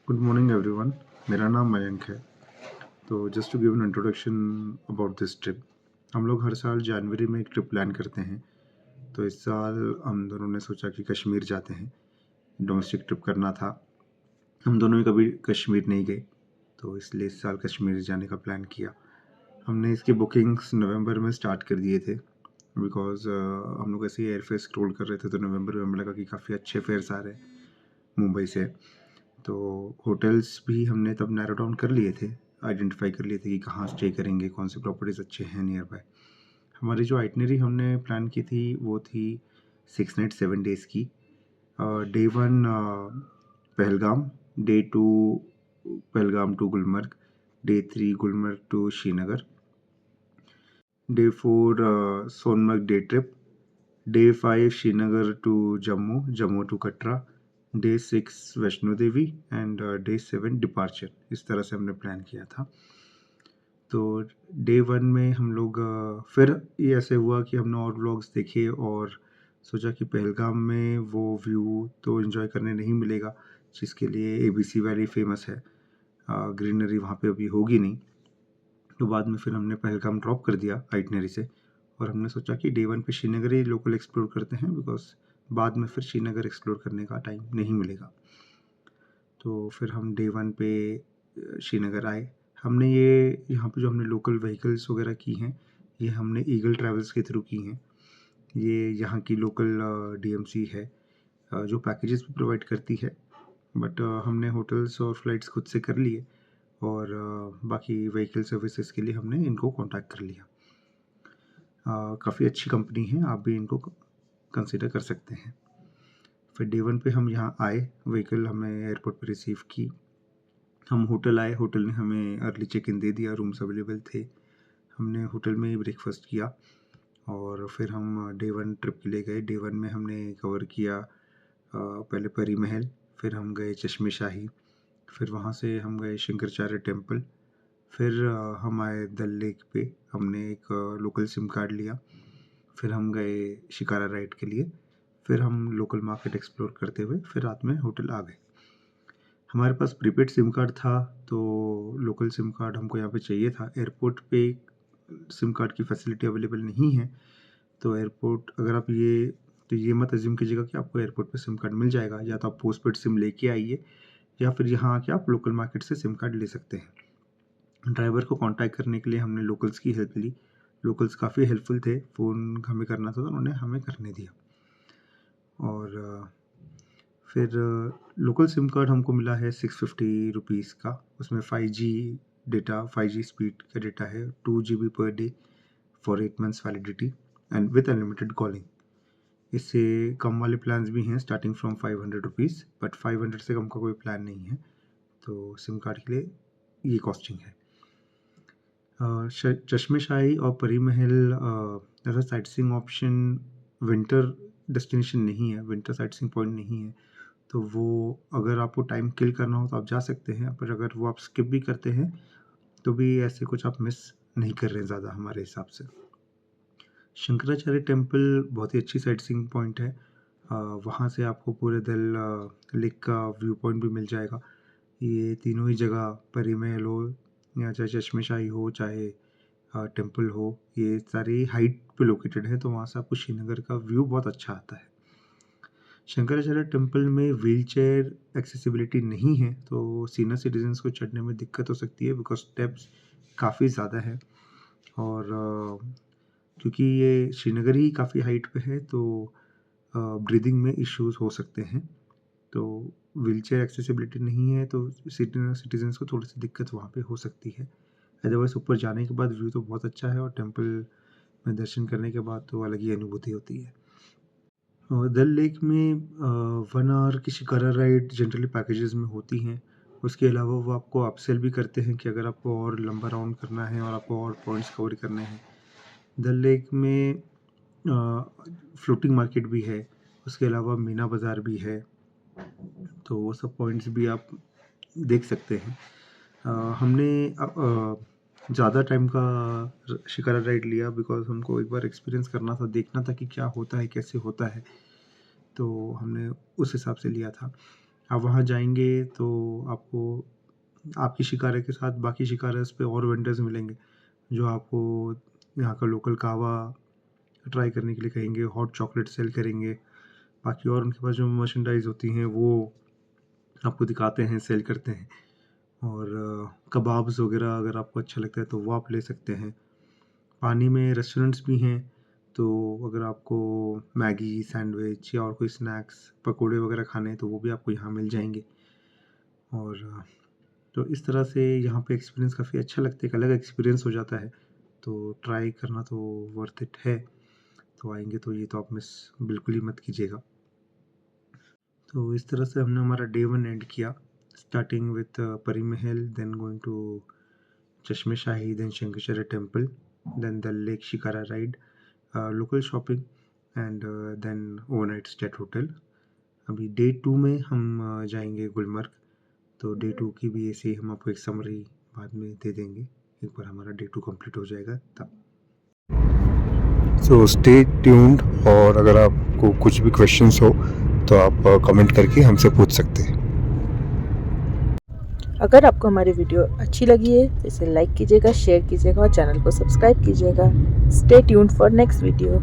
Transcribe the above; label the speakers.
Speaker 1: Good morning everyone. मेरा नाम मयंक है। तो just to give an introduction about this trip, हम लोग हर साल जनवरी में एक ट्रिप प्लान करते हैं। तो इस साल हम दोनों ने सोचा कि कश्मीर जाते हैं, डोमेस्टिक ट्रिप करना था। हम दोनों ही कभी कश्मीर नहीं गए, तो इसलिए इस साल कश्मीर जाने का प्लान किया। हमने इसकी बुकिंग्स नवंबर में स्टार्ट कर दिए थे बिकॉज हम लोग ऐसे ही एयरफेयर स्क्रॉल कर रहे थे, तो नवंबर में हमें लगा कि काफ़ी अच्छे फेयर्स आ रहे हैं मुंबई से। तो होटल्स भी हमने तब नैरो डाउन कर लिए थे, आइडेंटिफाई कर लिए थे कि कहाँ स्टे करेंगे, कौन से प्रॉपर्टीज़ अच्छे हैं नियर बाय। हमारी जो आइटनरी हमने प्लान की थी वो थी 6 नाइट 7 डेज़ की। Day 1 Pahalgam, day 2 Pahalgam to Gulmarg, day 3 Gulmarg to Srinagar, day 4 Sonamarg day trip, day 5 Srinagar to Jammu, Jammu to Katra, day 6 Vaishno Devi and day 7 departure. इस तरह से हमने प्लान किया था। तो डे 1 में हम लोग फिर ये ऐसे हुआ कि हमने और व्लॉग्स देखे और सोचा कि पहलगाम में वो व्यू तो एंजॉय करने नहीं मिलेगा, जिसके लिए एबीसी वैली फेमस है। ग्रीनरी वहाँ पे अभी होगी नहीं। तो बाद में फिर हमने पहलगाम ड्रॉप कर दिया आइटनरी से, और हमने सोचा कि डे 1 पे श्रीनगर ही लोकल एक्सप्लोर करते हैं बिकॉज बाद में फिर श्रीनगर एक्सप्लोर करने का टाइम नहीं मिलेगा। तो फिर हम डे 1 पे श्रीनगर आए। हमने ये यहाँ पे जो हमने लोकल व्हीकल्स वगैरह की हैं, ये हमने ईगल ट्रैवल्स के थ्रू की हैं। ये यहाँ की लोकल डीएमसी है जो पैकेजेस भी प्रोवाइड करती है, बट हमने होटल्स और फ्लाइट्स खुद से कर लिए और बाकी व्हीकल सर्विसेज के लिए हमने इनको कांटेक्ट कर लिया। काफ़ी अच्छी कंपनी है, आप भी इनको कंसिडर कर सकते हैं। फिर डे 1 पे हम यहाँ आए, व्हीकल हमें एयरपोर्ट पे रिसीव की। हम होटल आए, होटल ने हमें अर्ली चेक इन दे दिया, रूम्स अवेलेबल थे। हमने होटल में ही ब्रेकफास्ट किया और फिर हम डे 1 ट्रिप के लिए गए। डे 1 में हमने कवर किया पहले परी महल, फिर हम गए चश्मे शाही, फिर वहाँ से हम गए शंकराचार्य टेम्पल, फिर हम आए डल लेक पे, हमने एक लोकल सिम कार्ड लिया, फिर हम गए शिकारा राइड के लिए, फिर हम लोकल मार्केट एक्सप्लोर करते हुए फिर रात में होटल आ गए। हमारे पास प्रीपेड सिम कार्ड था, तो लोकल सिम कार्ड हमको यहाँ पे चाहिए था। एयरपोर्ट पे सिम कार्ड की फैसिलिटी अवेलेबल नहीं है, तो एयरपोर्ट अगर आप ये मत अज्यूम कीजिएगा कि आपको एयरपोर्ट पे सिम कार्ड मिल जाएगा। या तो आप पोस्टपेड सिम लेके आइए या फिर यहाँ आके आप लोकल मार्केट से सिम कार्ड ले सकते हैं। ड्राइवर को कांटेक्ट करने के लिए हमने लोकल्स की हेल्प ली। लोकल्स काफ़ी हेल्पफुल थे, फ़ोन हमें करना था तो उन्होंने हमें करने दिया। और फिर लोकल सिम कार्ड हमको मिला है 650 रुपीज़ का। उसमें 5G डेटा, 5G स्पीड का डेटा है, 2 GB per day for 8 months validity and with unlimited calling. इससे कम वाले प्लान्स भी हैं स्टार्टिंग फ्रॉम 500 रुपीज़, बट 500 से कम का कोई प्लान नहीं है, तो सिम कार्ड के लिए ये कॉस्टिंग है। चश्मे शाही और परी महल ऐसा sight seeing option winter destination नहीं है, विंटर साइट सीइंग पॉइंट नहीं है, तो वो अगर आपको टाइम किल करना हो तो आप जा सकते हैं, पर अगर वो आप स्किप भी करते हैं तो भी ऐसे कुछ आप मिस नहीं कर रहे हैं ज़्यादा हमारे हिसाब से। शंकराचार्य टेम्पल बहुत ही अच्छी साइट सीइंग पॉइंट है। वहाँ से आपको पूरे डल लेक का व्यू पॉइंट भी मिल जाएगा। ये तीनों ही जगह, परी महल हो या चाहे चश्मे शाही हो, चाहे टेम्पल हो, ये सारी हाइट पे लोकेटेड है, तो वहाँ से आपको श्रीनगर का व्यू बहुत अच्छा आता है। शंकराचार्य टेम्पल में व्हीलचेयर एक्सेसिबिलिटी नहीं है, तो सीनियर सिटीजन्स को चढ़ने में दिक्कत हो सकती है बिकॉज स्टेप्स काफ़ी ज़्यादा है। और क्योंकि ये श्रीनगर ही काफ़ी हाइट पे है, तो ब्रीदिंग में इश्यूज हो सकते हैं। तो व्हीलचेयर एक्सेसिबिलिटी नहीं है, तो सीनियर सिटीजन्स को थोड़ी सी दिक्कत वहाँ पे हो सकती है। अदरवाइज़ ऊपर जाने के बाद व्यू तो बहुत अच्छा है, और टेम्पल में दर्शन करने के बाद तो अलग ही अनुभूति होती है। डल लेक में 1 आवर की शिकारा राइड जनरली पैकेजेस में होती हैं। उसके अलावा वो आपको अपसेल भी करते हैं कि अगर आपको और लंबा राउंड करना है और आपको और पॉइंट्स कवर करने हैं। डल लेक में फ्लोटिंग मार्केट भी है, उसके अलावा मीना बाज़ार भी है, तो वो सब पॉइंट्स भी आप देख सकते हैं। हमने ज़्यादा टाइम का शिकारा राइड लिया बिकॉज हमको एक बार एक्सपीरियंस करना था, देखना था कि क्या होता है, कैसे होता है, तो हमने उस हिसाब से लिया था। आप वहाँ जाएँगे तो आपको आपकी शिकारे के साथ बाकी शिकारेस पे और वेंडर्स मिलेंगे, जो आपको यहाँ का लोकल कहवा ट्राई करने के लिए कहेंगे, हॉट चॉकलेट सेल करेंगे। बाकी और उनके पास जो मर्चेंडाइज़ होती हैं वो आपको दिखाते हैं, सेल करते हैं। और कबाब्स वगैरह अगर आपको अच्छा लगता है तो वो आप ले सकते हैं। पानी में रेस्टोरेंट्स भी हैं, तो अगर आपको मैगी, सैंडविच या और कोई स्नैक्स, पकोड़े वगैरह खाने हैं तो वो भी आपको यहाँ मिल जाएँगे। और तो इस तरह से यहाँ पे एक्सपीरियंस काफ़ी अच्छा लगता है, एक अलग एक्सपीरियंस हो जाता है। तो ट्राई करना तो वर्थ इट है। तो आएँगे तो ये तो आप मिस बिल्कुल ही मत कीजिएगा। तो इस तरह से हमने हमारा डे 1 एंड किया, starting with Pari Mahal, then going to Chashme Shahi, then Shankaracharya temple, then the lake shikara ride, local shopping and then overnight stay at hotel. अभी डे 2 में हम जाएँगे गुलमर्ग। तो डे 2 की भी ऐसे ही हम आपको एक समरी बाद में दे देंगे, एक बार हमारा डे 2 कंप्लीट हो जाएगा तब। सो स्टे ट्यून्ड, और अगर आपको कुछ भी क्वेश्चंस हो तो आप कमेंट करके हमसे पूछ सकते हैं।
Speaker 2: अगर आपको हमारी वीडियो अच्छी लगी है तो इसे लाइक कीजिएगा, शेयर कीजिएगा और चैनल को सब्सक्राइब कीजिएगा। Stay tuned for next video.